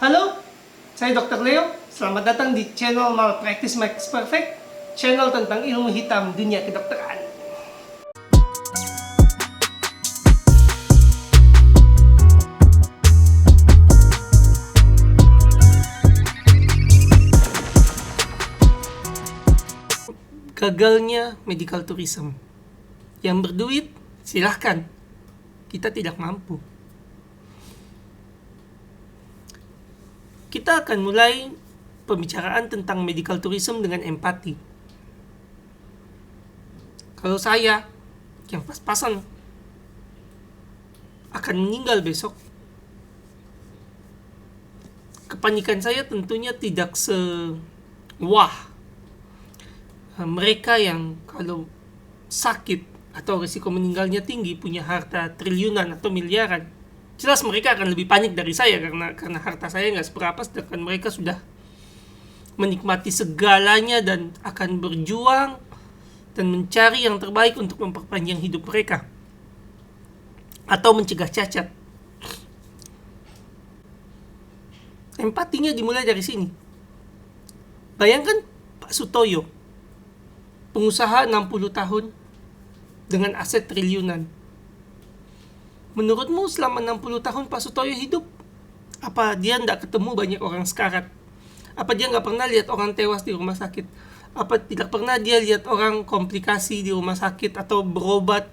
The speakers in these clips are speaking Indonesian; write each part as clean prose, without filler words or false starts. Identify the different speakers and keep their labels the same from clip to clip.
Speaker 1: Halo, saya Dr. Leo. Selamat datang di channel Malpractice Makes Perfect, channel tentang ilmu hitam dunia kedokteran. Gagalnya medical tourism. Yang berduit, silahkan. Kita tidak mampu. Kita akan mulai pembicaraan tentang medical tourism dengan empati. Kalau saya, yang pas-pasan, akan meninggal besok, kepanikan saya tentunya tidak wah mereka yang kalau sakit atau risiko meninggalnya tinggi, punya harta triliunan atau miliaran. Jelas mereka akan lebih panik dari saya karena harta saya nggak seberapa, sedangkan mereka sudah menikmati segalanya dan akan berjuang dan mencari yang terbaik untuk memperpanjang hidup mereka atau mencegah cacat. Empatinya dimulai dari sini. Bayangkan Pak Sutoyo, pengusaha 60 tahun dengan aset triliunan. Menurutmu selama 60 tahun Pak Sutoyo hidup, apa dia tidak ketemu banyak orang sekarat? Apa dia nggak pernah lihat orang tewas di rumah sakit? Apa tidak pernah dia lihat orang komplikasi di rumah sakit atau berobat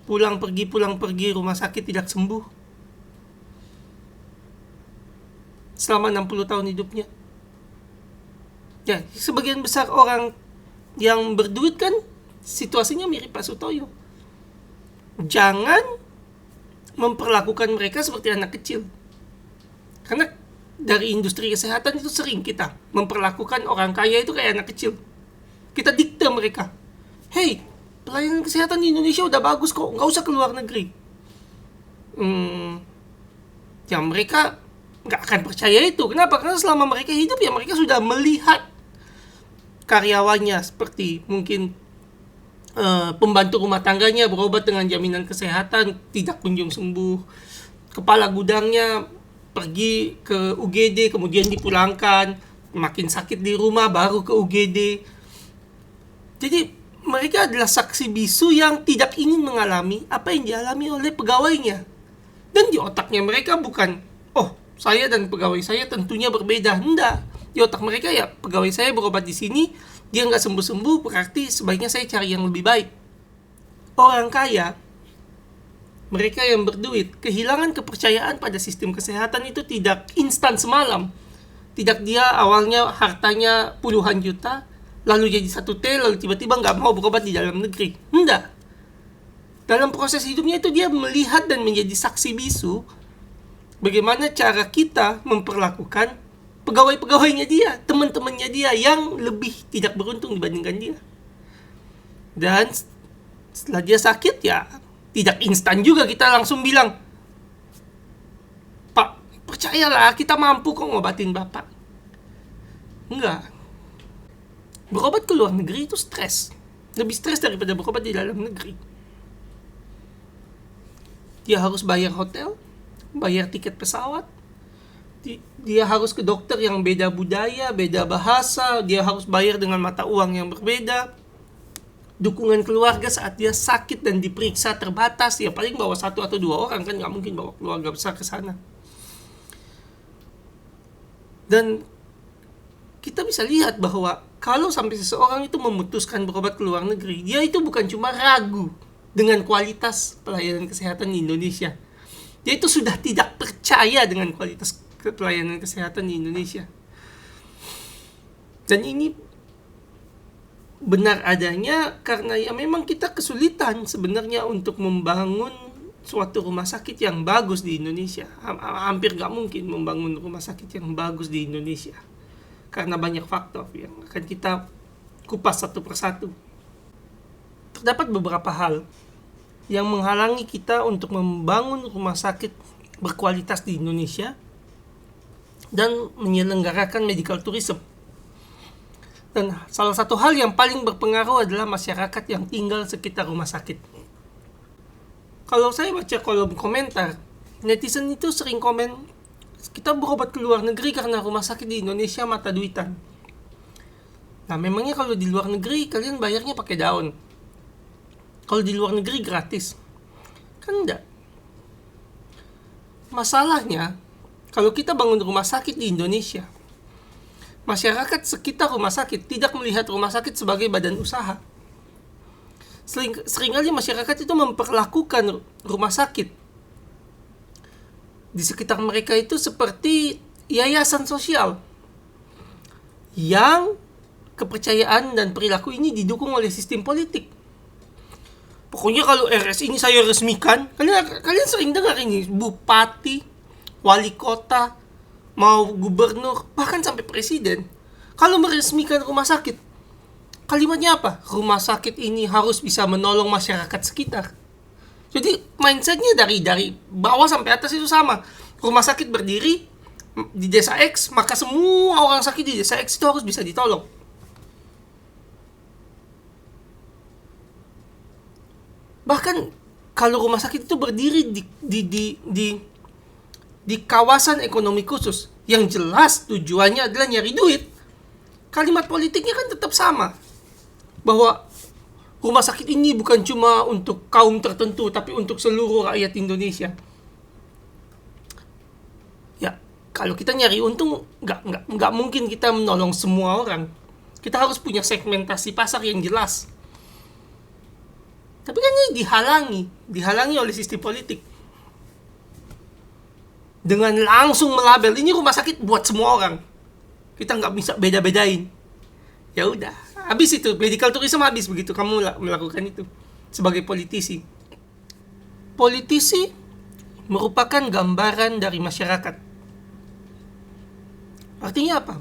Speaker 1: pulang pergi rumah sakit tidak sembuh? Selama 60 tahun hidupnya. Ya, sebagian besar orang yang berduit kan situasinya mirip Pak Sutoyo. Jangan memperlakukan mereka seperti anak kecil. Karena dari industri kesehatan itu sering kita memperlakukan orang kaya itu kayak anak kecil. Kita dikte mereka. Hey, pelayanan kesehatan di Indonesia udah bagus kok, nggak usah ke luar negeri. Ya mereka nggak akan percaya itu. Kenapa? Karena selama mereka hidup ya mereka sudah melihat karyawannya seperti mungkin pembantu rumah tangganya berobat dengan jaminan kesehatan tidak kunjung sembuh, kepala gudangnya pergi ke UGD kemudian dipulangkan, makin sakit di rumah baru ke UGD. Jadi mereka adalah saksi bisu yang tidak ingin mengalami apa yang dialami oleh pegawainya. Dan di otaknya mereka bukan, oh saya dan pegawai saya tentunya berbeda. Enggak, di otak mereka ya pegawai saya berobat di sini, dia nggak sembuh-sembuh, berarti sebaiknya saya cari yang lebih baik. Orang kaya, mereka yang berduit, kehilangan kepercayaan pada sistem kesehatan itu tidak instan semalam. Tidak dia awalnya hartanya puluhan juta, lalu jadi 1 T, lalu tiba-tiba nggak mau berobat di dalam negeri. Enggak. Dalam proses hidupnya itu dia melihat dan menjadi saksi bisu bagaimana cara kita memperlakukan pegawai-pegawainya dia, teman-temannya dia yang lebih tidak beruntung dibandingkan dia. Dan setelah dia sakit ya tidak instan juga kita langsung bilang, Pak, percayalah kita mampu kok ngobatin Bapak. Enggak. Berobat ke luar negeri itu stres. Lebih stres daripada berobat di dalam negeri. Dia harus bayar hotel, bayar tiket pesawat, dia harus ke dokter yang beda budaya, beda bahasa, dia harus bayar dengan mata uang yang berbeda. Dukungan keluarga saat dia sakit dan diperiksa terbatas, ya paling bawa 1 atau 2 orang, kan nggak mungkin bawa keluarga besar ke sana. Dan kita bisa lihat bahwa kalau sampai seseorang itu memutuskan berobat ke luar negeri, dia itu bukan cuma ragu dengan kualitas pelayanan kesehatan di Indonesia. Dia itu sudah tidak percaya dengan kualitas pelayanan kesehatan di Indonesia. Dan ini benar adanya karena ya memang kita kesulitan sebenarnya untuk membangun suatu rumah sakit yang bagus di Indonesia. Hampir gak mungkin membangun rumah sakit yang bagus di Indonesia karena banyak faktor yang akan kita kupas satu persatu. Terdapat beberapa hal yang menghalangi kita untuk membangun rumah sakit berkualitas di Indonesia dan menyelenggarakan medical tourism. Dan salah satu hal yang paling berpengaruh adalah masyarakat yang tinggal sekitar rumah sakit. Kalau saya baca kolom komentar, netizen itu sering komen, kita berobat ke luar negeri karena rumah sakit di Indonesia mata duitan. Nah, memangnya kalau di luar negeri kalian bayarnya pakai daun? Kalau di luar negeri gratis? Kan enggak. Masalahnya, kalau kita bangun rumah sakit di Indonesia, masyarakat sekitar rumah sakit tidak melihat rumah sakit sebagai badan usaha. Seringkali masyarakat itu memperlakukan rumah sakit di sekitar mereka itu seperti yayasan sosial yang kepercayaan dan perilaku ini didukung oleh sistem politik. Pokoknya kalau RS ini saya resmikan, kalian sering dengar ini, bupati, wali kota, mau gubernur, bahkan sampai presiden. Kalau meresmikan rumah sakit, kalimatnya apa? Rumah sakit ini harus bisa menolong masyarakat sekitar. Jadi mindsetnya dari bawah sampai atas itu sama. Rumah sakit berdiri di desa X, maka semua orang sakit di desa X itu harus bisa ditolong. Bahkan kalau rumah sakit itu berdiri di kawasan ekonomi khusus yang jelas tujuannya adalah nyari duit, kalimat politiknya kan tetap sama, bahwa rumah sakit ini bukan cuma untuk kaum tertentu tapi untuk seluruh rakyat Indonesia. Ya, kalau kita nyari untung nggak mungkin kita menolong semua orang. Kita harus punya segmentasi pasar yang jelas. Tapi kan ini dihalangi oleh sistem politik. Dengan langsung melabel, ini rumah sakit buat semua orang. Kita nggak bisa beda-bedain. Ya udah, habis itu, medical tourism habis begitu kamu melakukan itu sebagai politisi. Politisi merupakan gambaran dari masyarakat. Artinya apa?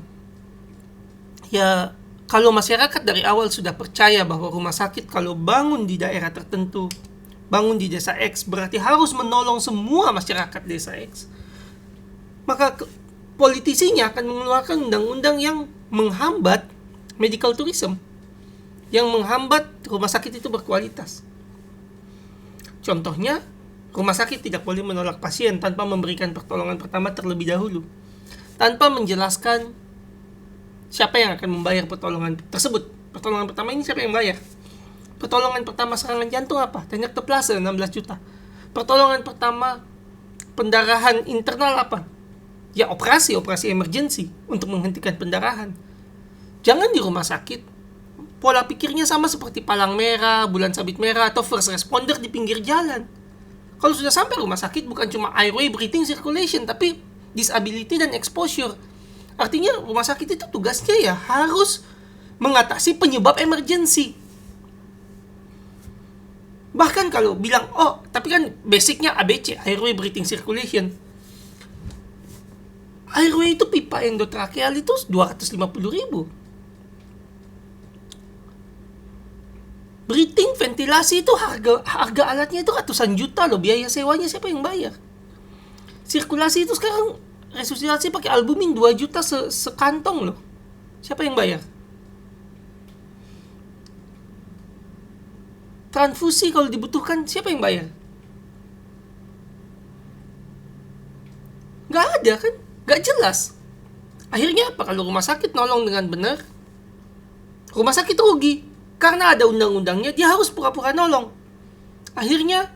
Speaker 1: Ya, kalau masyarakat dari awal sudah percaya bahwa rumah sakit kalau bangun di daerah tertentu, bangun di desa X, berarti harus menolong semua masyarakat desa X, maka politisinya akan mengeluarkan undang-undang yang menghambat medical tourism, yang menghambat rumah sakit itu berkualitas. Contohnya, rumah sakit tidak boleh menolak pasien tanpa memberikan pertolongan pertama terlebih dahulu, tanpa menjelaskan siapa yang akan membayar pertolongan tersebut. Pertolongan pertama ini siapa yang bayar? Pertolongan pertama serangan jantung apa? Tenectoplase 16 juta. Pertolongan pertama pendarahan internal apa? Ya operasi emergency untuk menghentikan pendarahan. Jangan di rumah sakit pola pikirnya sama seperti palang merah, bulan sabit merah, atau first responder di pinggir jalan. Kalau sudah sampai rumah sakit bukan cuma airway, breathing, circulation, tapi disability dan exposure. Artinya rumah sakit itu tugasnya ya harus mengatasi penyebab emergency. Bahkan kalau bilang, tapi kan basicnya ABC, airway, breathing, circulation. Airway itu pipa endotrakeal itu 250.000. Breathing, ventilasi itu harga alatnya itu ratusan juta loh. Biaya sewanya siapa yang bayar? Sirkulasi itu sekarang resusitasi pakai albumin 2 juta sekantong loh. Siapa yang bayar? Transfusi kalau dibutuhkan siapa yang bayar? Gak ada kan? Gak jelas. Akhirnya apa? Kalau rumah sakit nolong dengan benar, rumah sakit rugi. Karena ada undang-undangnya, dia harus pura-pura nolong. Akhirnya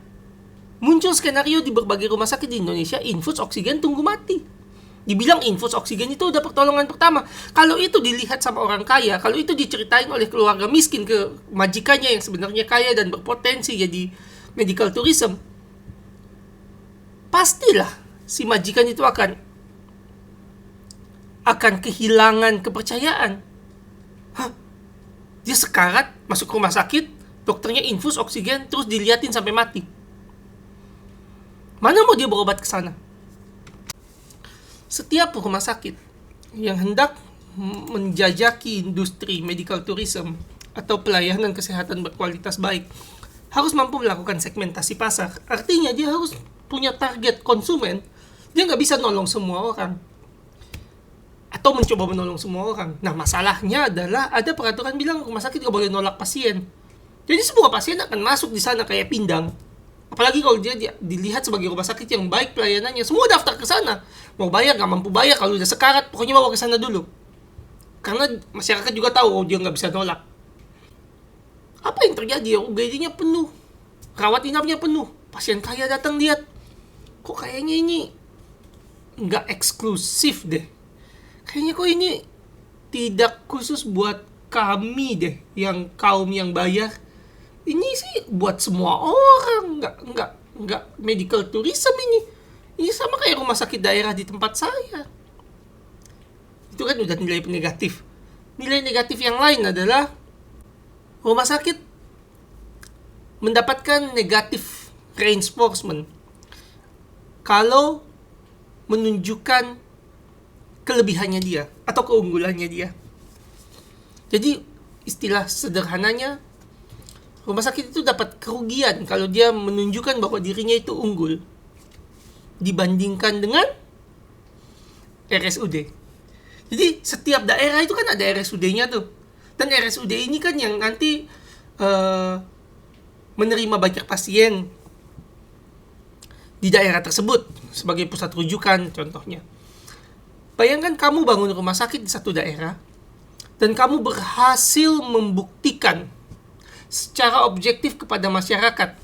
Speaker 1: muncul skenario di berbagai rumah sakit di Indonesia, infus oksigen tunggu mati. Dibilang infus oksigen itu udah pertolongan pertama. Kalau itu dilihat sama orang kaya, kalau itu diceritain oleh keluarga miskin ke majikannya yang sebenarnya kaya dan berpotensi jadi medical tourism, pastilah si majikan itu akan kehilangan kepercayaan. Dia sekarat, masuk rumah sakit, dokternya infus oksigen, terus diliatin sampai mati. Mana mau dia berobat ke sana? Setiap rumah sakit yang hendak menjajaki industri medical tourism atau pelayanan kesehatan berkualitas baik harus mampu melakukan segmentasi pasar. Artinya dia harus punya target konsumen. Dia nggak bisa nolong semua orang atau mencoba menolong semua orang. Nah, masalahnya adalah ada peraturan bilang rumah sakit nggak boleh nolak pasien. Jadi semua pasien akan masuk di sana kayak pindang. Apalagi kalau dia dilihat sebagai rumah sakit yang baik pelayanannya, semua daftar ke sana. Mau bayar, nggak mampu bayar, kalau udah sekarat, pokoknya bawa ke sana dulu. Karena masyarakat juga tahu, dia nggak bisa nolak. Apa yang terjadi? UGD-nya penuh, rawat inapnya penuh, pasien kaya datang lihat, kok kayaknya ini nggak eksklusif deh. Kayaknya kok ini tidak khusus buat kami deh, yang kaum yang bayar. Ini sih buat semua orang, nggak medical tourism ini. Ini sama kayak rumah sakit daerah di tempat saya. Itu kan udah nilai negatif. Nilai negatif yang lain adalah rumah sakit mendapatkan negatif reinforcement kalau menunjukkan kelebihannya dia atau keunggulannya dia. Jadi istilah sederhananya, rumah sakit itu dapat kerugian kalau dia menunjukkan bahwa dirinya itu unggul dibandingkan dengan RSUD. Jadi setiap daerah itu kan ada RSUD-nya tuh. Dan RSUD ini kan yang nanti menerima banyak pasien di daerah tersebut sebagai pusat rujukan contohnya. Bayangkan kamu bangun rumah sakit di satu daerah dan kamu berhasil membuktikan secara objektif kepada masyarakat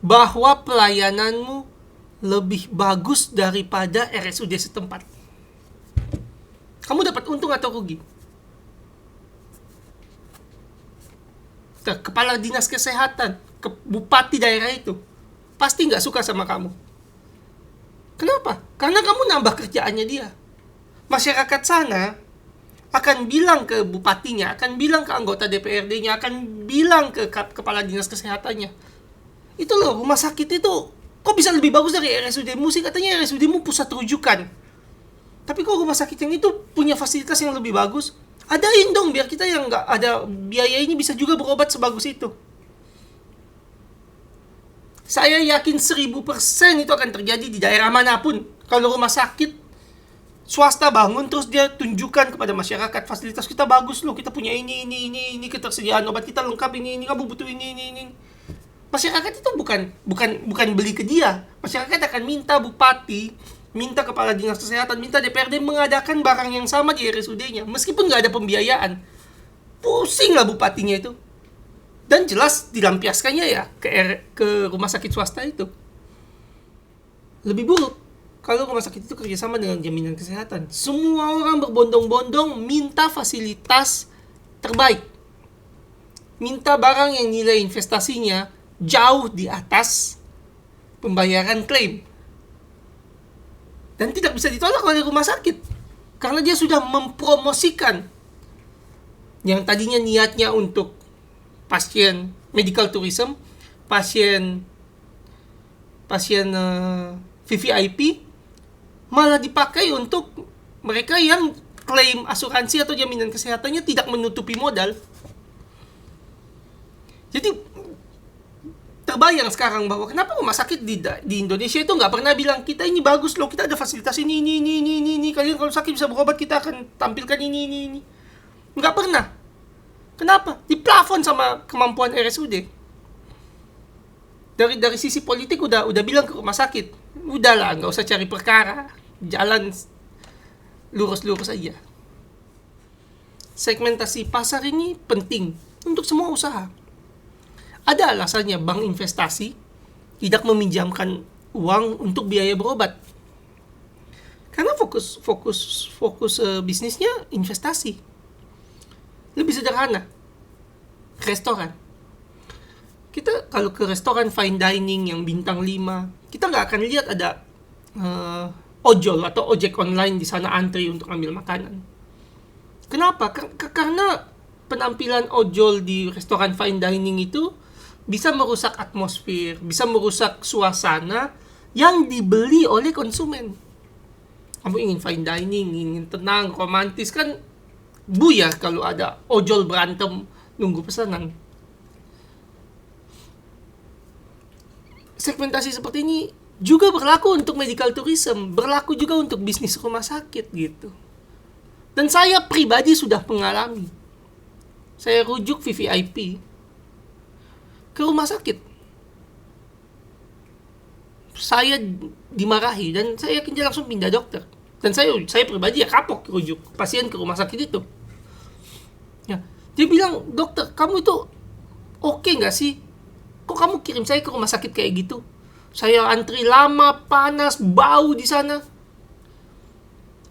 Speaker 1: bahwa pelayananmu lebih bagus daripada RSUD setempat. Kamu dapat untung atau rugi? Kepala dinas kesehatan, bupati daerah itu pasti nggak suka sama kamu. Kenapa? Karena kamu nambah kerjaannya dia. Masyarakat sana akan bilang ke bupatinya, akan bilang ke anggota DPRD-nya, akan bilang ke kepala dinas kesehatannya. Itu loh, rumah sakit itu kok bisa lebih bagus dari RSUD-mu sih? Katanya RSUD-mu pusat rujukan. Tapi kok rumah sakit yang itu punya fasilitas yang lebih bagus? Adain dong biar kita yang nggak ada biaya ini bisa juga berobat sebagus itu. Saya yakin 1000% itu akan terjadi di daerah manapun. Kalau rumah sakit swasta bangun terus dia tunjukkan kepada masyarakat fasilitas kita bagus loh, kita punya ini ketersediaan obat kita lengkap, ini kamu butuh ini. Masyarakat itu bukan beli ke dia. Masyarakat akan minta bupati, minta kepala dinas kesehatan, minta DPRD mengadakan barang yang sama di RSUD-nya meskipun nggak ada pembiayaan. Pusing lah bupatinya itu. Dan jelas dilampiaskannya ya ke rumah sakit swasta itu. Lebih buruk kalau rumah sakit itu kerjasama dengan jaminan kesehatan. Semua orang berbondong-bondong minta fasilitas terbaik. Minta barang yang nilai investasinya jauh di atas pembayaran klaim. Dan tidak bisa ditolak oleh rumah sakit. Karena dia sudah mempromosikan yang tadinya niatnya untuk pasien medical tourism, pasien VVIP, malah dipakai untuk mereka yang klaim asuransi atau jaminan kesehatannya tidak menutupi modal. Jadi terbayang sekarang bahwa kenapa rumah sakit di Indonesia itu nggak pernah bilang kita ini bagus loh, kita ada fasilitas ini, kalian kalau sakit bisa berobat, kita akan tampilkan ini. Nggak pernah. Kenapa? Diplafon sama kemampuan RSUD. Dari sisi politik udah bilang ke rumah sakit, udahlah nggak usah cari perkara, jalan lurus-lurus aja. Segmentasi pasar ini penting untuk semua usaha. Ada alasannya bank investasi tidak meminjamkan uang untuk biaya berobat. Karena fokus bisnisnya investasi. Lebih sederhana. Restoran. Kita kalau ke restoran fine dining yang bintang 5, kita nggak akan lihat ada ojol atau ojek online di sana antri untuk ambil makanan. Kenapa? Karena penampilan ojol di restoran fine dining itu bisa merusak atmosfer, bisa merusak suasana yang dibeli oleh konsumen. Kamu ingin fine dining, ingin tenang, romantis, kan buyar kalau ada ojol berantem nunggu pesanan. Segmentasi seperti ini juga berlaku untuk medical tourism, berlaku juga untuk bisnis rumah sakit gitu. Dan saya pribadi sudah mengalami. Saya rujuk VVIP ke rumah sakit. saya dimarahi dan saya yakin dia langsung pindah dokter. Dan saya pribadi ya kapok rujuk pasien ke rumah sakit itu. Ya, dia bilang, dokter kamu itu oke nggak sih? Kok kamu kirim saya ke rumah sakit kayak gitu? Saya antri lama, panas, bau di sana.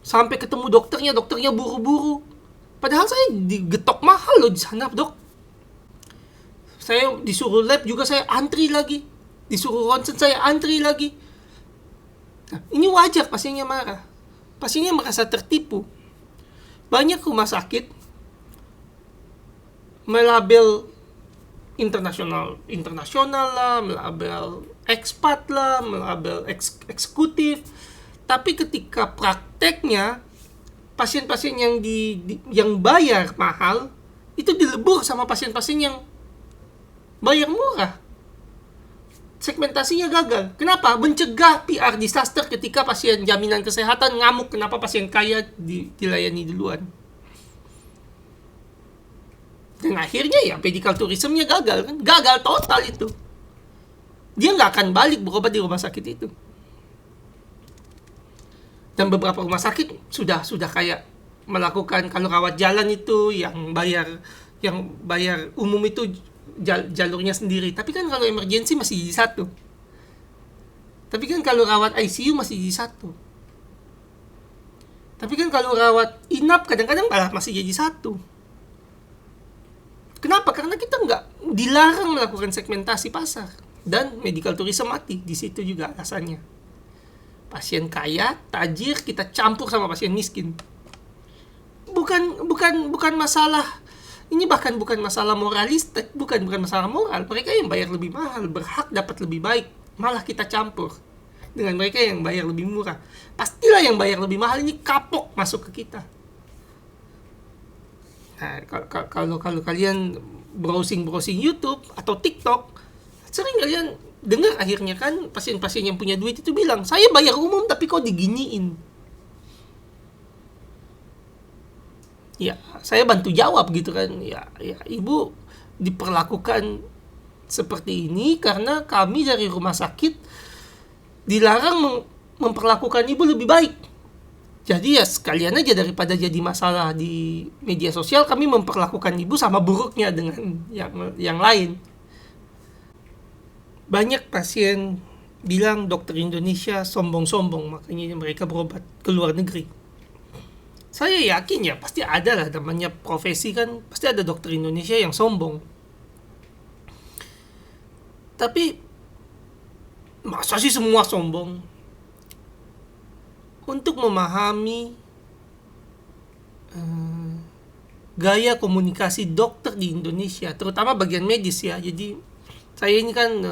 Speaker 1: Sampai ketemu dokternya buru-buru. Padahal saya digetok mahal loh di sana, dok. Saya disuruh lab juga saya antri lagi. Disuruh ronsen saya antri lagi. Nah, ini wajar pasiennya marah. Pasiennya merasa tertipu. Banyak rumah sakit melabel internasional lah, melabel ekspat lah, melabel eksekutif. Tapi ketika prakteknya pasien-pasien yang bayar mahal itu dilebur sama pasien-pasien yang bayar murah. Segmentasinya gagal. Kenapa? Mencegah PR disaster ketika pasien jaminan kesehatan ngamuk kenapa pasien kaya dilayani duluan. Dan akhirnya ya medical tourismnya gagal kan. Gagal total itu. Dia nggak akan balik berobat di rumah sakit itu. Dan beberapa rumah sakit sudah kayak melakukan kalau rawat jalan itu yang bayar umum itu jalurnya sendiri. Tapi kan kalau emergency masih jadi satu. Tapi kan kalau rawat ICU masih jadi satu. Tapi kan kalau rawat inap kadang-kadang malah masih jadi satu. Kenapa? Karena kita nggak dilarang melakukan segmentasi pasar. Dan medical tourism mati. Di situ juga alasannya. Pasien kaya, tajir, kita campur sama pasien miskin. Bukan masalah. Ini bahkan bukan masalah moralistik, bukan masalah moral. Mereka yang bayar lebih mahal, berhak dapat lebih baik. Malah kita campur dengan mereka yang bayar lebih murah. Pastilah yang bayar lebih mahal ini kapok masuk ke kita. Nah, kalau kalian browsing YouTube atau TikTok, sering kalian dengar akhirnya kan pasien-pasien yang punya duit itu bilang, saya bayar umum tapi kok diginiin. Ya, saya bantu jawab gitu kan. Ya, ibu diperlakukan seperti ini karena kami dari rumah sakit dilarang memperlakukan ibu lebih baik. Jadi ya sekalian aja daripada jadi masalah di media sosial, kami memperlakukan ibu sama buruknya dengan yang lain. Banyak pasien bilang dokter Indonesia sombong-sombong, makanya mereka berobat ke luar negeri. Saya yakin ya pasti ada lah, namanya profesi kan, pasti ada dokter Indonesia yang sombong. Tapi masa sih semua sombong? Untuk memahami gaya komunikasi dokter di Indonesia, terutama bagian medis ya. Jadi saya ini kan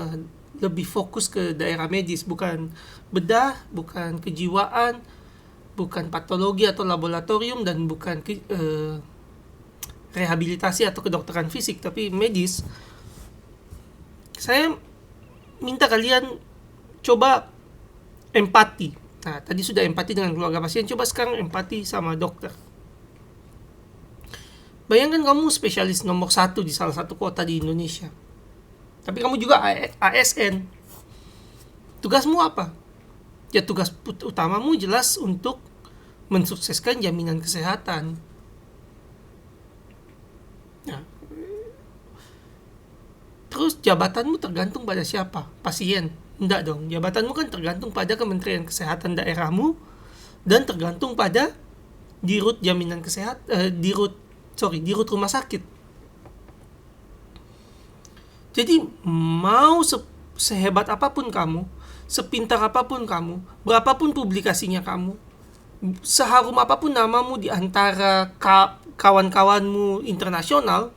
Speaker 1: lebih fokus ke daerah medis, bukan bedah, bukan kejiwaan, bukan patologi atau laboratorium, dan bukan rehabilitasi atau kedokteran fisik, tapi medis. Saya minta kalian coba empati. Nah, tadi sudah empati dengan keluarga pasien, coba sekarang empati sama dokter. Bayangkan kamu spesialis nomor 1 di salah satu kota di Indonesia. Tapi kamu juga ASN. Tugasmu apa? Ya tugas utamamu jelas untuk mensukseskan jaminan kesehatan. Nah, terus jabatanmu tergantung pada siapa? Pasien? Enggak dong. Jabatanmu kan tergantung pada Kementerian Kesehatan daerahmu dan tergantung pada dirut jaminan kesehatan, dirut rumah sakit. Jadi mau sehebat apapun kamu, sepintar apapun kamu, berapapun publikasinya kamu, seharum apapun namamu di antara kawan-kawanmu internasional,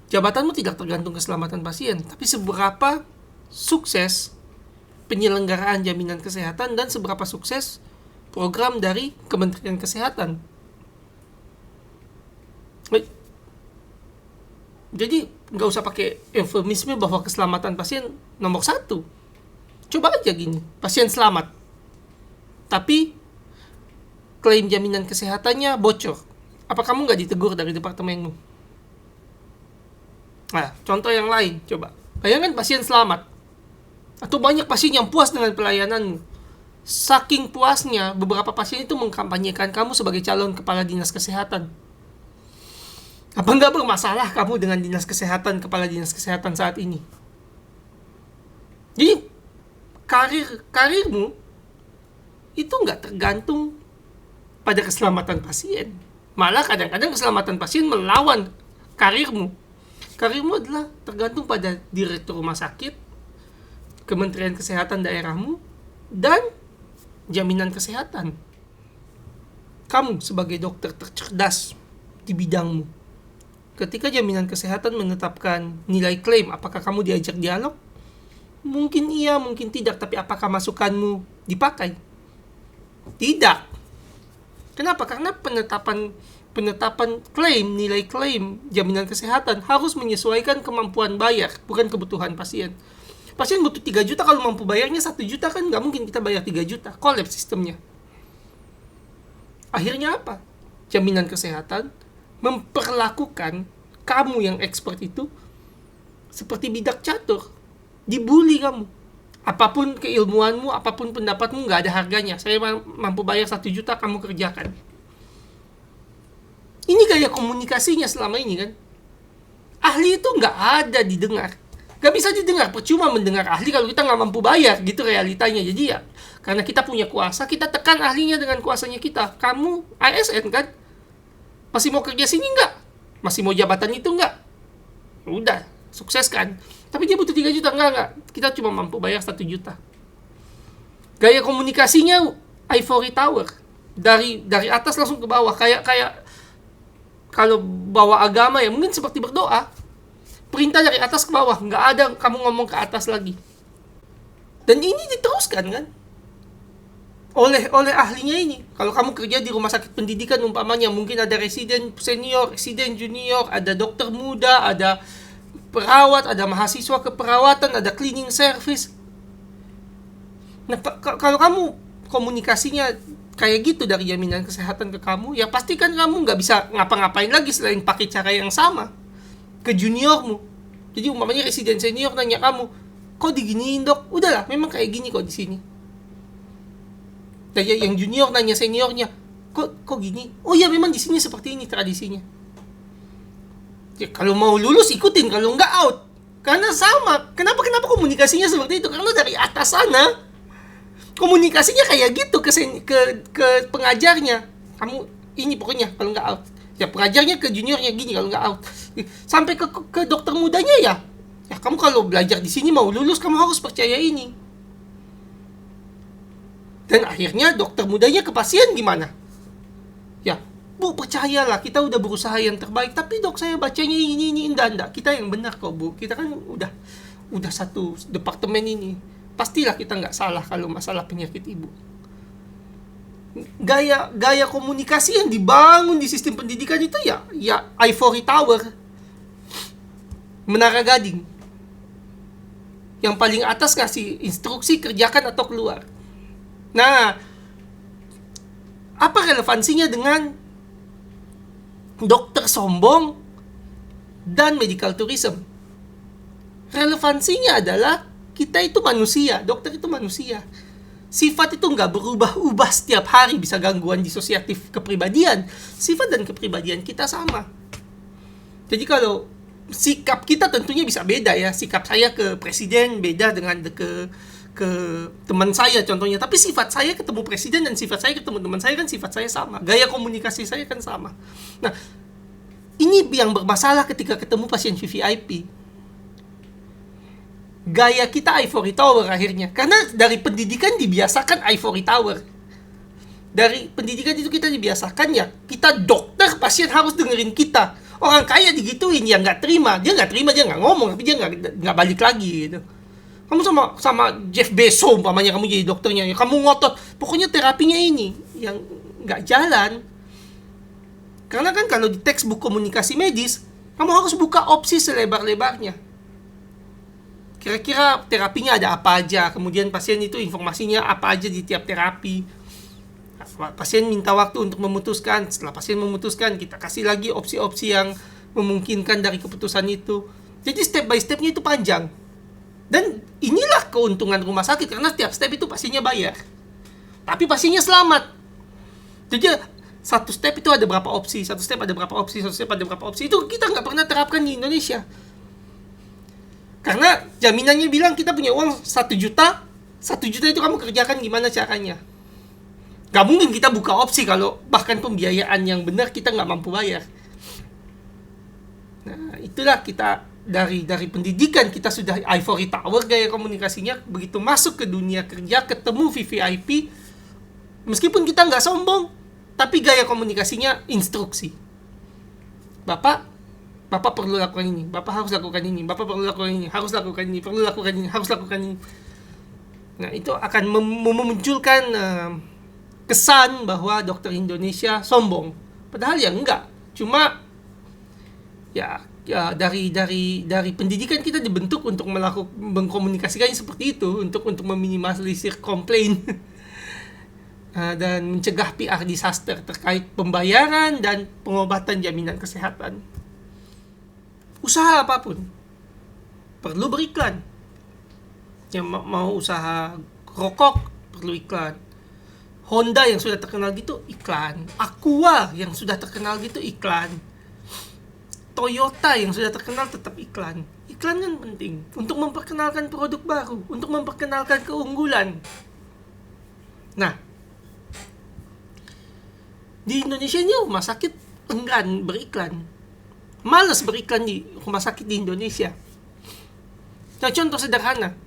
Speaker 1: jabatanmu tidak tergantung keselamatan pasien, tapi seberapa sukses penyelenggaraan jaminan kesehatan dan seberapa sukses program dari Kementerian Kesehatan. Jadi nggak usah pakai eufemisme bahwa keselamatan pasien nomor 1. Coba aja gini, pasien selamat, tapi klaim jaminan kesehatannya bocor. Apa kamu nggak ditegur dari departemenmu? Nah, contoh yang lain, coba. Bayangkan pasien selamat, Atau banyak pasien yang puas dengan pelayananmu. Saking puasnya, beberapa pasien itu mengkampanyekan kamu sebagai calon kepala dinas kesehatan. Apa nggak bermasalah kamu dengan dinas kesehatan, kepala dinas kesehatan saat ini? Jadi, karirmu itu nggak tergantung pada keselamatan pasien. Malah kadang-kadang keselamatan pasien melawan karirmu. Karirmu adalah tergantung pada direktur rumah sakit, Kementerian Kesehatan daerahmu, dan jaminan kesehatan. Kamu sebagai dokter tercerdas di bidangmu. Ketika jaminan kesehatan menetapkan nilai klaim, apakah kamu diajak dialog? Mungkin iya, mungkin tidak, tapi apakah masukanmu dipakai? Tidak. Kenapa? Karena penetapan klaim, nilai klaim jaminan kesehatan harus menyesuaikan kemampuan bayar, bukan kebutuhan pasien. Pasien butuh 3 juta, kalau mampu bayarnya 1 juta kan nggak mungkin kita bayar 3 juta. Kolaps sistemnya. Akhirnya apa? Jaminan kesehatan memperlakukan kamu yang expert itu seperti bidak catur. Dibully kamu. Apapun keilmuanmu, apapun pendapatmu, nggak ada harganya. Saya mampu bayar 1 juta, kamu kerjakan. Ini gaya komunikasinya selama ini kan. Ahli itu nggak ada didengar. Gak bisa didengar, percuma mendengar ahli kalau kita nggak mampu bayar, gitu realitanya. Jadi ya, karena kita punya kuasa, kita tekan ahlinya dengan kuasanya kita. Kamu ASN kan? Masih mau kerja sini nggak? Masih mau jabatan itu nggak? Udah, sukses kan? Tapi dia butuh 3 juta, enggak. Kita cuma mampu bayar 1 juta. Gaya komunikasinya Ivory Tower. Dari atas langsung ke bawah. Kayak kalau bawa agama ya, mungkin seperti berdoa. Perintah dari atas ke bawah, nggak ada kamu ngomong ke atas lagi. Dan ini diteruskan kan oleh ahlinya ini. Kalau kamu kerja di rumah sakit pendidikan umpamanya, mungkin ada residen senior, residen junior, ada dokter muda, ada perawat, ada mahasiswa keperawatan, ada cleaning service. Nah, kalau kamu komunikasinya kayak gitu dari jaminan kesehatan ke kamu, ya pastikan kamu nggak bisa ngapa-ngapain lagi selain pakai cara yang sama ke juniormu. Jadi umpamanya residen senior nanya kamu, kok diginiin dok? Udahlah, memang kayak gini kok di sini. Dan yang junior nanya seniornya, kok gini? Oh ya, memang di sini seperti ini tradisinya. Ya, kalau mau lulus ikutin, kalau enggak out. Karena sama. Kenapa komunikasinya seperti itu? Karena dari atas sana komunikasinya kayak gitu ke pengajarnya. Kamu ini pokoknya kalau enggak out. Ya pengajarnya ke juniornya gini kalau nggak out. Sampai ke dokter mudanya ya kamu kalau belajar di sini mau lulus kamu harus percaya ini. Dan akhirnya dokter mudanya ke pasien gimana? Ya bu, percayalah, kita udah berusaha yang terbaik, tapi dok saya bacanya ini enggak, kita yang benar kok bu, kita kan udah satu departemen ini, pastilah kita nggak salah kalau masalah penyakit ibu. Gaya komunikasi yang dibangun di sistem pendidikan itu ya Ivory Tower, menara gading. Yang paling atas kasih instruksi kerjakan atau keluar. Nah, apa relevansinya dengan dokter sombong dan medical tourism? Relevansinya adalah kita itu manusia, dokter itu manusia. Sifat itu nggak berubah-ubah setiap hari, bisa gangguan disosiatif kepribadian. Sifat dan kepribadian kita sama. Jadi kalau sikap kita tentunya bisa beda ya. Sikap saya ke presiden beda dengan ke teman saya contohnya. Tapi sifat saya ketemu presiden dan sifat saya ketemu teman saya kan sifat saya sama. Gaya komunikasi saya kan sama. Nah, ini yang bermasalah ketika ketemu pasien VVIP. Gaya kita Ivory Tower akhirnya. Karena dari pendidikan dibiasakan Ivory Tower. Dari pendidikan itu kita dibiasakan ya, kita dokter, pasien harus dengerin kita. Orang kaya digituin, ya nggak terima. Dia nggak ngomong, tapi dia nggak balik lagi gitu. Kamu sama Jeff Bezos umpamanya kamu jadi dokternya, ya kamu ngotot, pokoknya terapinya ini yang nggak jalan. Karena kan kalau di textbook komunikasi medis, kamu harus buka opsi selebar-lebarnya. Kira-kira terapinya ada apa aja, kemudian pasien itu informasinya apa aja di tiap terapi. Pasien minta waktu untuk memutuskan, setelah pasien memutuskan, kita kasih lagi opsi-opsi yang memungkinkan dari keputusan itu. Jadi step by stepnya itu panjang. Dan inilah keuntungan rumah sakit, karena setiap step itu pastinya bayar. Tapi pastinya selamat. Jadi satu step itu ada berapa opsi, satu step ada berapa opsi, satu step ada berapa opsi. Itu kita nggak pernah terapkan di Indonesia. Karena jaminannya bilang kita punya uang 1 juta, 1 juta itu kamu kerjakan gimana caranya. Gak mungkin kita buka opsi kalau bahkan pembiayaan yang benar kita nggak mampu bayar. Nah, itulah kita dari pendidikan kita sudah ivory tower gaya komunikasinya. Begitu masuk ke dunia kerja, ketemu VVIP, meskipun kita nggak sombong, tapi gaya komunikasinya instruksi. Bapak perlu lakukan ini, Bapak harus lakukan ini, Bapak perlu lakukan ini, harus lakukan ini, perlu lakukan ini, harus lakukan ini. Nah, itu akan memunculkan kesan bahwa dokter Indonesia sombong. Padahal ya enggak. Cuma ya dari pendidikan kita dibentuk untuk mengkomunikasikannya seperti itu, untuk meminimalisir komplain dan mencegah PR disaster terkait pembayaran dan pengobatan jaminan kesehatan. Usaha apapun perlu beriklan. Yang mau usaha rokok perlu iklan. Honda yang sudah terkenal gitu iklan. Aqua yang sudah terkenal gitu iklan. Toyota yang sudah terkenal tetap iklan. Iklan kan penting untuk memperkenalkan produk baru, untuk memperkenalkan keunggulan. Nah, di Indonesia ini rumah sakit enggan beriklan. Malas beriklan di rumah sakit di Indonesia. Nah, contoh sederhana.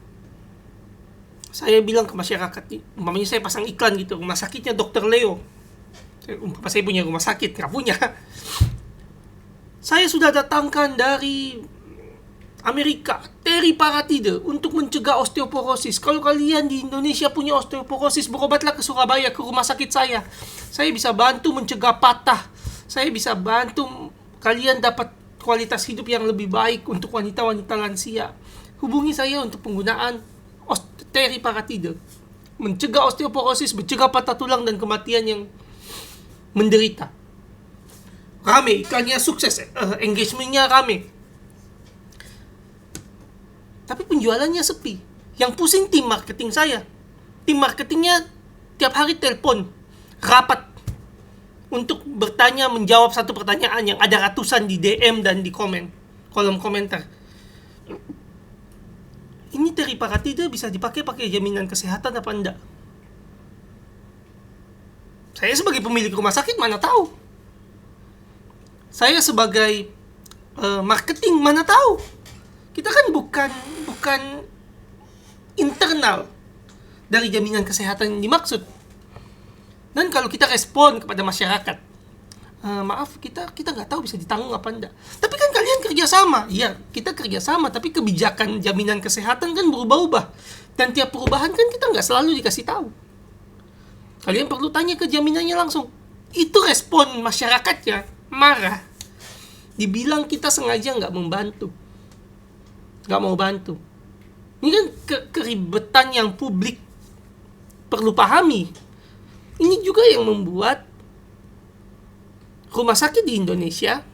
Speaker 1: Saya bilang ke masyarakat, umpamanya saya pasang iklan gitu, rumah sakitnya Dr. Leo. Umpamanya saya punya rumah sakit, nggak punya. Saya sudah datangkan dari Amerika, teriparatide untuk mencegah osteoporosis. Kalau kalian di Indonesia punya osteoporosis, berobatlah ke Surabaya, ke rumah sakit saya. Saya bisa bantu mencegah patah. Saya bisa bantu kalian dapat kualitas hidup yang lebih baik untuk wanita-wanita lansia. Hubungi saya untuk penggunaan teriparatide. Mencegah osteoporosis, mencegah patah tulang dan kematian yang menderita. Rame, iklannya sukses, engagementnya rame. Tapi penjualannya sepi. Yang pusing tim marketing saya. Tim marketingnya tiap hari telepon, rapat, untuk bertanya, menjawab satu pertanyaan yang ada ratusan di DM dan di kolom komentar. Ini teriparatide bisa dipakai jaminan kesehatan apa enggak? Saya sebagai pemilik rumah sakit mana tahu. Saya sebagai marketing mana tahu. Kita kan bukan internal dari jaminan kesehatan yang dimaksud. Dan kalau kita respon kepada masyarakat, maaf kita nggak tahu bisa ditanggung apa enggak. Tapi kan kalian kerjasama. Iya, kita kerjasama, tapi kebijakan jaminan kesehatan kan berubah-ubah. Dan tiap perubahan kan kita nggak selalu dikasih tahu. Kalian perlu tanya ke jaminannya langsung. Itu respon masyarakatnya, marah. Dibilang kita sengaja nggak membantu. Nggak mau bantu. Ini kan keribetan yang publik perlu pahami. Ini juga yang membuat rumah sakit di Indonesia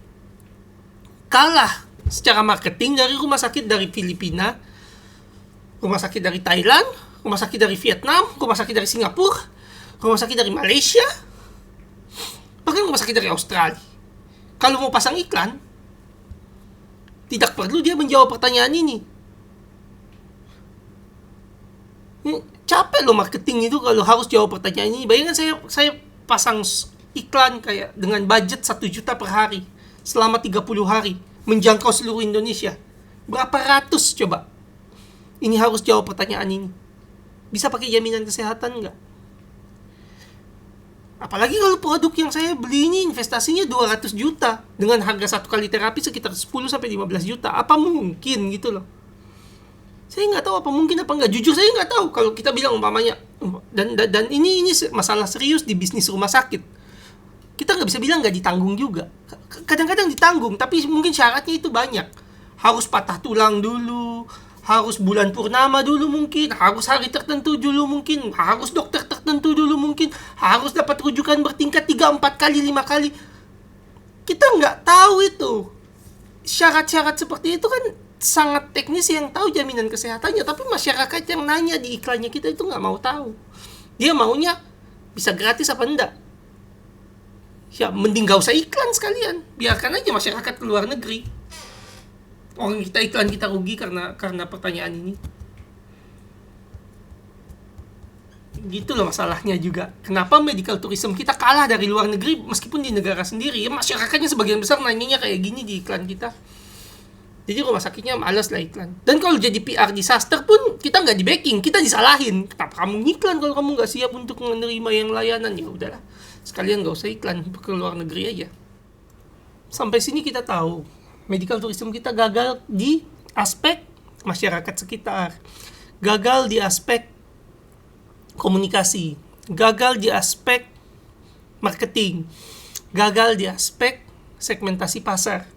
Speaker 1: kalah secara marketing dari rumah sakit dari Filipina, rumah sakit dari Thailand, rumah sakit dari Vietnam, rumah sakit dari Singapura, rumah sakit dari Malaysia, bahkan rumah sakit dari Australia. Kalau mau pasang iklan, tidak perlu dia menjawab pertanyaan ini. Capek loh marketing itu kalau harus jawab pertanyaan ini. Bayangkan saya pasang iklan kayak dengan budget 1 juta per hari selama 30 hari menjangkau seluruh Indonesia. Berapa ratus coba ini harus jawab pertanyaan ini. Bisa pakai jaminan kesehatan nggak? Apalagi kalau produk yang saya beli ini investasinya 200 juta dengan harga satu kali terapi sekitar 10-15 juta. Apa mungkin gitu loh? Saya nggak tahu apa mungkin apa nggak. Jujur saya nggak tahu kalau kita bilang umpamanya. Dan ini masalah serius di bisnis rumah sakit. Kita nggak bisa bilang nggak ditanggung juga. Kadang-kadang ditanggung, tapi mungkin syaratnya itu banyak. Harus patah tulang dulu, harus bulan purnama dulu mungkin, harus hari tertentu dulu mungkin, harus dokter tertentu dulu mungkin, harus dapat rujukan bertingkat 3, 4 kali, 5 kali. Kita nggak tahu itu. Syarat-syarat seperti itu kan sangat teknis yang tahu jaminan kesehatannya, tapi masyarakat yang nanya di iklannya kita itu nggak mau tahu. Dia maunya bisa gratis apa enggak. Ya mending gak usah iklan sekalian, biarkan aja masyarakat ke luar negeri. Orang kita iklan kita rugi karena pertanyaan ini. Gitu loh masalahnya juga. Kenapa medical tourism kita kalah dari luar negeri meskipun di negara sendiri? Ya masyarakatnya sebagian besar nanyanya kayak gini di iklan kita. Jadi rumah sakitnya malas lah iklan. Dan kalau jadi PR disaster pun kita nggak di backing, kita disalahin. Kenapa kamu ngiklan kalau kamu nggak siap untuk menerima yang layanan? Ya udahlah, sekalian nggak usah iklan ke luar negeri aja. Sampai sini kita tahu medical tourism kita gagal di aspek masyarakat sekitar, gagal di aspek komunikasi, gagal di aspek marketing, gagal di aspek segmentasi pasar.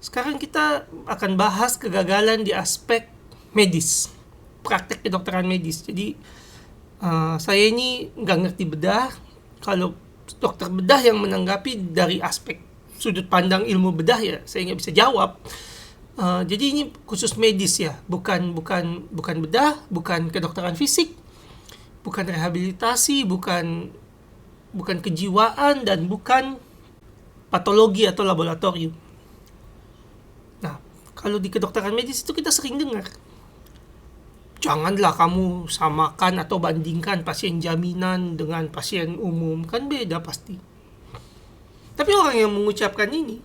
Speaker 1: Sekarang kita akan bahas kegagalan di aspek medis, praktek kedokteran medis. Jadi saya ini nggak ngerti bedah. Kalau dokter bedah yang menanggapi dari aspek sudut pandang ilmu bedah ya saya nggak bisa jawab. Jadi ini khusus medis ya, bukan bedah, bukan kedokteran fisik, bukan rehabilitasi, bukan kejiwaan, dan bukan patologi atau laboratorium. Nah, kalau di kedokteran medis itu kita sering dengar, janganlah kamu samakan atau bandingkan pasien jaminan dengan pasien umum, kan beda pasti. Tapi orang yang mengucapkan ini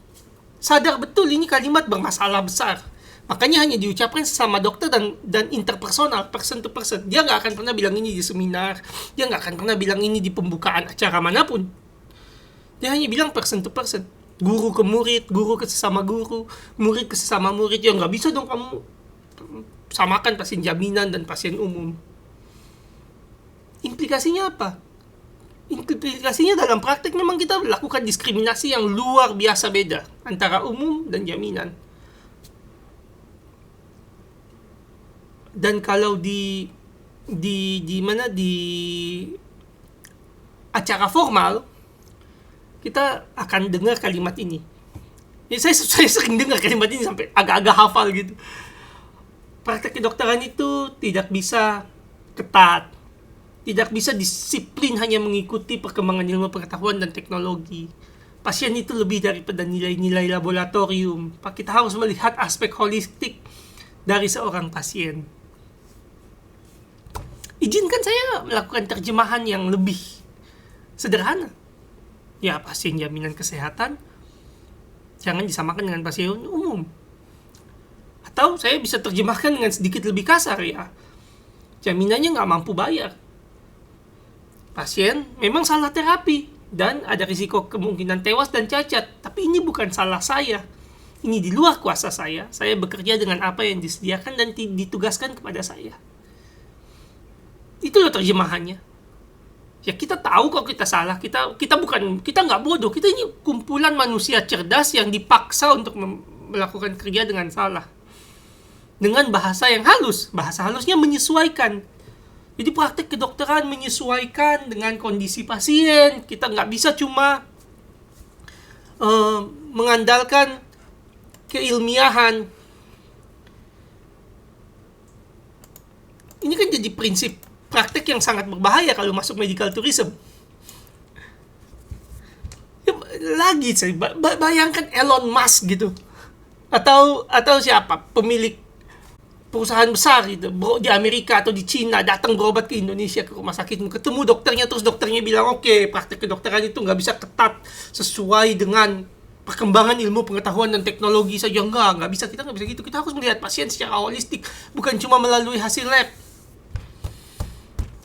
Speaker 1: sadar betul ini kalimat bermasalah besar. Makanya hanya diucapkan sesama dokter dan interpersonal, person to person. Dia nggak akan pernah bilang ini di seminar. Dia nggak akan pernah bilang ini di pembukaan acara manapun. Dia hanya bilang person to person. Guru ke murid, guru ke sesama guru, murid ke sesama murid. Ya nggak bisa dong kamu samakan pasien jaminan dan pasien umum. Implikasinya apa? Implikasinya dalam praktek memang kita lakukan diskriminasi yang luar biasa beda antara umum dan jaminan. Dan kalau di acara formal kita akan dengar kalimat ini. Ya, saya sering dengar kalimat ini sampai agak-agak hafal gitu. Praktek kedokteran itu tidak bisa ketat, tidak bisa disiplin hanya mengikuti perkembangan ilmu pengetahuan dan teknologi. Pasien itu lebih daripada nilai-nilai laboratorium. Kita harus melihat aspek holistik dari seorang pasien. Izinkan saya melakukan terjemahan yang lebih sederhana. Ya, pasien jaminan kesehatan jangan disamakan dengan pasien umum. Atau saya bisa terjemahkan dengan sedikit lebih kasar ya. Jaminannya nggak mampu bayar. Pasien memang salah terapi dan ada risiko kemungkinan tewas dan cacat. Tapi ini bukan salah saya. Ini di luar kuasa saya. Saya bekerja dengan apa yang disediakan dan ditugaskan kepada saya. Itu loh terjemahannya. Ya kita tahu kalau kita salah, kita nggak bodoh, kita ini kumpulan manusia cerdas yang dipaksa untuk melakukan kerja dengan salah. Dengan bahasa yang halus, bahasa halusnya menyesuaikan. Jadi praktek kedokteran menyesuaikan dengan kondisi pasien. Kita nggak bisa cuma mengandalkan keilmiahan. Ini kan jadi prinsip praktek yang sangat berbahaya kalau masuk medical tourism. Ya, lagi saya bayangkan Elon Musk gitu, atau siapa pemilik perusahaan besar gitu di Amerika atau di Cina datang berobat ke Indonesia ke rumah sakit, ketemu dokternya, terus dokternya bilang oke, praktek kedokteran itu nggak bisa ketat sesuai dengan perkembangan ilmu pengetahuan dan teknologi saja. Nggak bisa, kita nggak bisa gitu. Kita harus melihat pasien secara holistik, bukan cuma melalui hasil lab.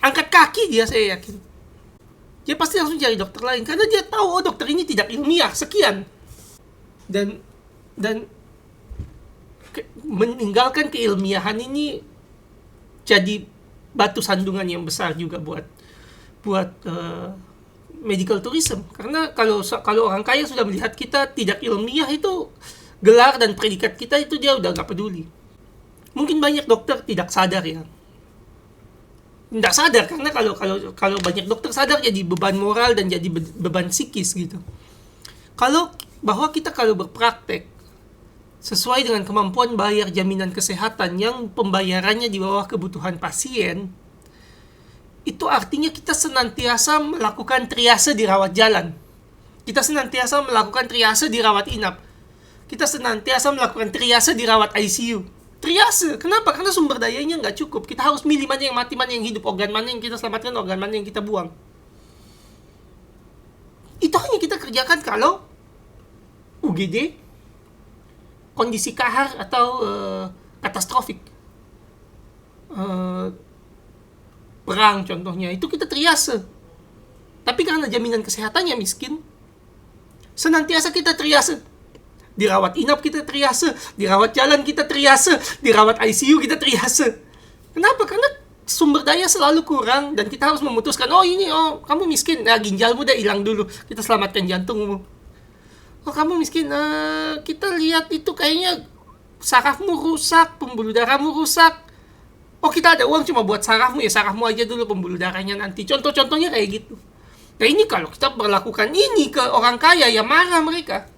Speaker 1: Angkat kaki dia, saya yakin. Dia pasti langsung cari dokter lain karena dia tahu dokter ini tidak ilmiah sekian. Dan meninggalkan keilmiahan ini jadi batu sandungan yang besar juga buat medical tourism. Karena kalau orang kaya sudah melihat kita tidak ilmiah, itu gelar dan predikat kita itu dia udah nggak peduli. Mungkin banyak dokter tidak sadar ya. Nggak sadar, karena kalau banyak dokter sadar jadi beban moral dan jadi beban psikis gitu. Bahwa kita kalau berpraktek sesuai dengan kemampuan bayar jaminan kesehatan yang pembayarannya di bawah kebutuhan pasien, itu artinya kita senantiasa melakukan triase di rawat jalan. Kita senantiasa melakukan triase di rawat inap. Kita senantiasa melakukan triase di rawat ICU. Triase, kenapa? Karena sumber dayanya nggak cukup. Kita harus milih mana yang mati, mana yang hidup, organ mana yang kita selamatkan, organ mana yang kita buang. Itu hanya kita kerjakan kalau UGD, kondisi kahar atau katastrofik. Perang contohnya, itu kita triase. Tapi karena jaminan kesehatannya miskin, senantiasa kita triase. Di rawat inap kita triase, di rawat jalan kita triase, di rawat ICU kita triase. Kenapa? Karena sumber daya selalu kurang dan kita harus memutuskan, kamu miskin, ginjalmu udah hilang dulu, kita selamatkan jantungmu. Kamu miskin, kita lihat itu kayaknya sarafmu rusak, pembuluh darahmu rusak. Kita ada uang cuma buat sarafmu, ya sarafmu aja dulu, pembuluh darahnya nanti. Contoh-contohnya kayak gitu. Nah ini kalau kita berlakukan ini ke orang kaya, ya marah mereka.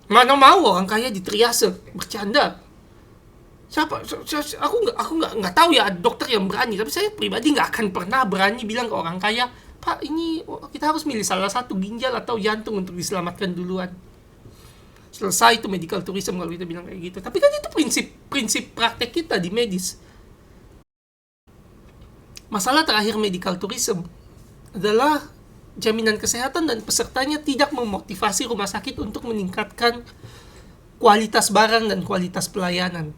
Speaker 1: Mana mau orang kaya di triase, bercanda. Aku nggak tahu ya dokter yang berani, tapi saya pribadi nggak akan pernah berani bilang ke orang kaya, Pak, ini kita harus milih salah satu ginjal atau jantung untuk diselamatkan duluan. Selesai itu medical tourism kalau kita bilang kayak gitu. Tapi kan itu prinsip praktek kita di medis. Masalah terakhir medical tourism adalah jaminan kesehatan dan pesertanya tidak memotivasi rumah sakit untuk meningkatkan kualitas barang dan kualitas pelayanan.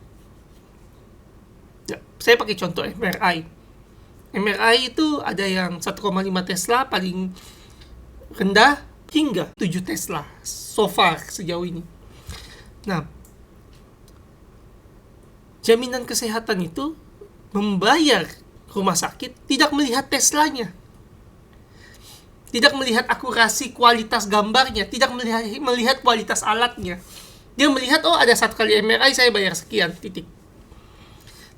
Speaker 1: Ya, saya pakai contoh MRI. MRI itu ada yang 1,5 Tesla paling rendah hingga 7 Tesla so far sejauh ini. Nah, jaminan kesehatan itu membayar rumah sakit tidak melihat Teslanya, tidak melihat akurasi kualitas gambarnya, tidak melihat kualitas alatnya. Dia melihat, ada 1 kali MRI saya bayar sekian, titik.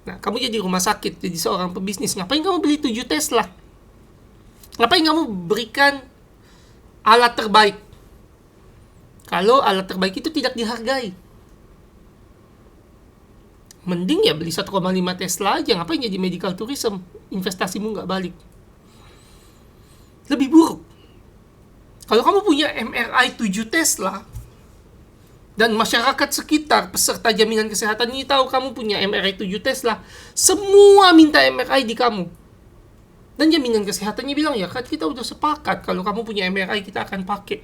Speaker 1: Nah, kamu jadi rumah sakit, jadi seorang pebisnis, ngapain kamu beli 7 Tesla? Ngapain kamu berikan alat terbaik kalau alat terbaik itu tidak dihargai? Mending ya beli 1,5 Tesla aja, ngapain jadi medical tourism? Investasimu nggak balik. Lebih buruk, kalau kamu punya MRI 7 Tesla dan masyarakat sekitar peserta jaminan kesehatan ini tahu kamu punya MRI 7 Tesla, semua minta MRI di kamu. Dan jaminan kesehatannya bilang, ya kan kita udah sepakat kalau kamu punya MRI kita akan pakai.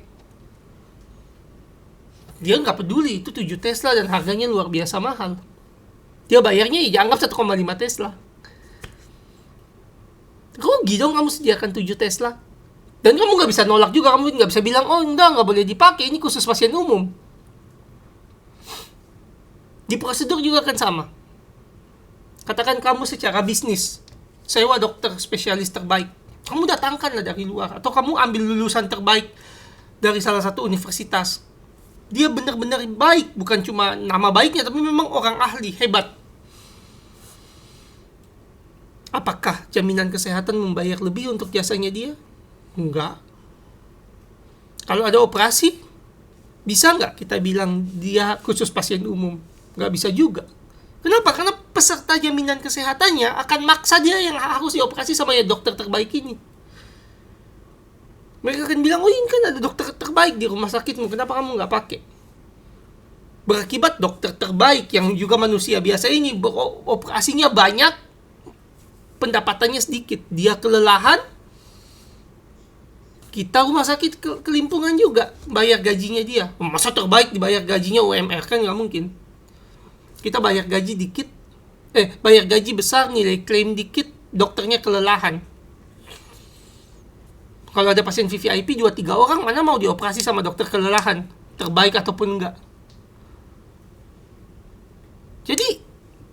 Speaker 1: Dia nggak peduli itu 7 Tesla dan harganya luar biasa mahal. Dia bayarnya ya anggap 1,5 Tesla. Rugi dong kamu sediakan 7 Tesla. Dan kamu nggak bisa nolak juga, kamu nggak bisa bilang, nggak boleh dipakai, ini khusus pasien umum. Di prosedur juga kan sama. Katakan kamu secara bisnis sewa dokter spesialis terbaik, kamu datangkanlah dari luar, atau kamu ambil lulusan terbaik dari salah satu universitas. Dia benar-benar baik, bukan cuma nama baiknya, tapi memang orang ahli, hebat. Apakah jaminan kesehatan membayar lebih untuk jasanya dia? Enggak. Kalau ada operasi, bisa nggak kita bilang dia khusus pasien umum? Nggak bisa juga. Kenapa? Karena peserta jaminan kesehatannya akan maksa dia yang harus dioperasi sama ya dokter terbaik ini. Mereka akan bilang, ini kan ada dokter terbaik di rumah sakitmu, kenapa kamu nggak pakai? Berakibat dokter terbaik yang juga manusia biasa ini operasinya banyak, pendapatannya sedikit, dia kelelahan, kita rumah sakit kelimpungan juga bayar gajinya dia. Masa terbaik dibayar gajinya UMR, kan nggak mungkin. Kita bayar gaji dikit, bayar gaji besar, nilai klaim dikit, dokternya kelelahan. Kalau ada pasien VVIP 2-3 orang, mana mau dioperasi sama dokter kelelahan, terbaik ataupun enggak. Jadi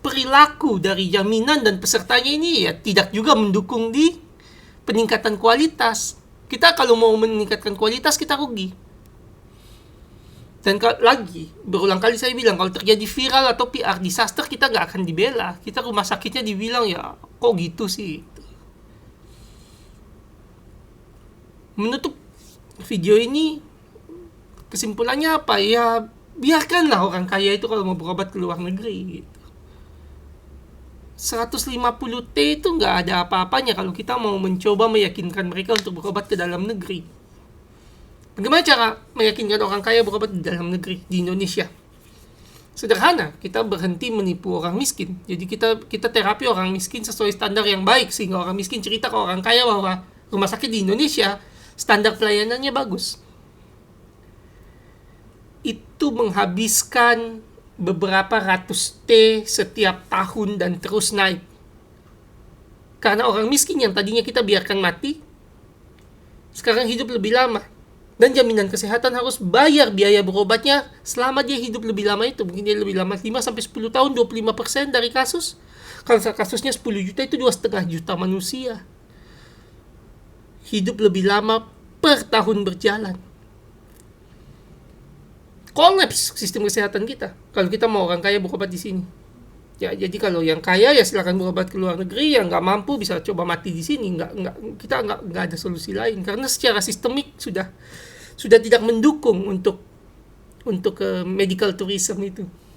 Speaker 1: perilaku dari jaminan dan pesertanya ini ya tidak juga mendukung di peningkatan kualitas. Kita kalau mau meningkatkan kualitas, kita rugi. Dan lagi, berulang kali saya bilang, kalau terjadi viral atau PR disaster, kita nggak akan dibela. Kita rumah sakitnya dibilang, ya kok gitu sih. Menutup video ini, kesimpulannya apa? Ya, biarkanlah orang kaya itu kalau mau berobat ke luar negeri gitu. 150T itu nggak ada apa-apanya kalau kita mau mencoba meyakinkan mereka untuk berobat ke dalam negeri. Bagaimana cara meyakinkan orang kaya berobat di dalam negeri di Indonesia? Sederhana, kita berhenti menipu orang miskin. Jadi kita terapi orang miskin sesuai standar yang baik, sehingga orang miskin cerita ke orang kaya bahwa rumah sakit di Indonesia standar pelayanannya bagus. Itu menghabiskan beberapa ratus T setiap tahun dan terus naik. Karena orang miskin yang tadinya kita biarkan mati, sekarang hidup lebih lama. Dan jaminan kesehatan harus bayar biaya berobatnya selama dia hidup lebih lama itu. Mungkin dia lebih lama 5-10 tahun, 25% dari kasus. Kalau kasusnya 10 juta itu 2,5 juta manusia. Hidup lebih lama per tahun berjalan. Kolaps sistem kesehatan kita kalau kita mau orang kaya berobat di sini. Ya, jadi kalau yang kaya ya silakan berobat ke luar negeri, yang nggak mampu bisa coba mati di sini. Kita nggak ada solusi lain karena secara sistemik sudah tidak mendukung untuk medical tourism itu.